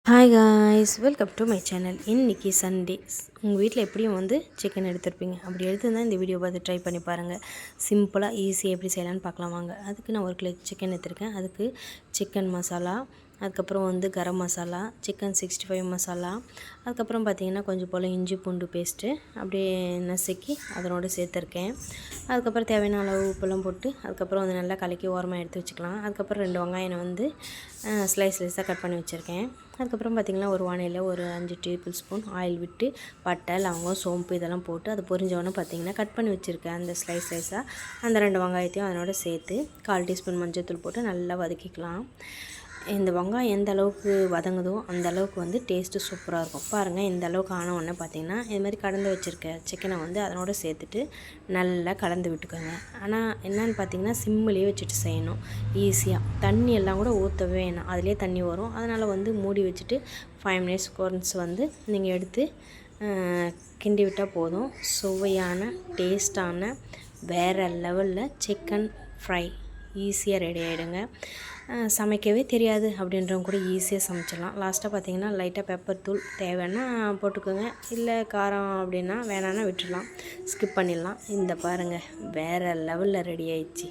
Hi guys, welcome to my channel. இன்றைக்கி Sunday. உங்கள் வீட்டில் எப்படியும் சிக்கன் எடுத்துருப்பீங்க. அப்படி எடுத்துருந்தால் இந்த வீடியோ பார்த்து ட்ரை பண்ணி பாருங்கள். சிம்பிளாக ஈஸியாக எப்படி செய்யலான்னு பார்க்கலாம் வாங்க. அதுக்கு நான் 1 கிலோ சிக்கன் எடுத்துருக்கேன். அதுக்கு சிக்கன் மசாலா, அதுக்கப்புறம் கரம் மசாலா, சிக்கன் 65 மசாலா, அதுக்கப்புறம் பார்த்திங்கன்னா கொஞ்சம் போல் இஞ்சி பூண்டு பேஸ்ட்டு அப்படியே நசுக்கி அதனோடு சேர்த்துருக்கேன். அதுக்கப்புறம் தேவையான அளவு உப்பெல்லாம் போட்டு அதுக்கப்புறம் நல்லா கலக்கி ஓரமாக எடுத்து வச்சுக்கலாம். அதுக்கப்புறம் 2 வெங்காயம் ஸ்லைஸாக கட் பண்ணி வச்சுருக்கேன். அதுக்கப்புறம் பார்த்திங்கன்னா ஒரு வானிலையில் ஒரு 5 டேபிள் ஸ்பூன் ஆயில் விட்டு பட்டை, லவங்கம், சோம்பு இதெல்லாம் போட்டு அது பொரிஞ்சவொன்னே பார்த்திங்கன்னா கட் பண்ணி வச்சுருக்கேன் அந்த ஸ்லைஸாக அந்த 2 வெங்காயத்தையும் அதனோட சேர்த்து 1/4 டீஸ்பூன் மஞ்சள்தூள் போட்டு நல்லா வதக்கிக்கலாம். இந்த வெங்காயம் எந்த அளவுக்கு வதங்குதோ அந்த அளவுக்கு டேஸ்ட்டு சூப்பராக இருக்கும். பாருங்கள், இந்த அளவுக்கு ஆன உடனே பார்த்திங்கன்னா இதுமாதிரி கலந்து வச்சுருக்க சிக்கனை அதனோட சேர்த்துட்டு நல்லா கலந்து விட்டுக்கோங்க. ஆனால் என்னென்னு பார்த்திங்கன்னா சிம்மிலேயே வச்சுட்டு செய்யணும். ஈஸியாக தண்ணி எல்லாம் கூட ஊற்றவே வேணாம், அதிலே தண்ணி வரும். அதனால் மூடி வச்சுட்டு 5 மினிட்ஸ் ஒன்ஸ் நீங்கள் எடுத்து கிண்டி விட்டால் போதும். சுவையான டேஸ்டான வேறு லெவலில் சிக்கன் ஃப்ரை ஈஸியாக ரெடி ஆகிடுங்க. சமைக்கவே தெரியாது அப்படின்றவங்க கூட ஈஸியாக சமைச்சிடலாம். லாஸ்ட்டாக பார்த்திங்கன்னா லைட்டாக பெப்பர் தூள் தேவைன்னா போட்டுக்கோங்க, இல்லை காரம் அப்படின்னா வேணான்னா விட்டுடலாம், ஸ்கிப் பண்ணிடலாம். இந்த பாருங்கள், வேறு லெவலில் ரெடி ஆயிடுச்சு.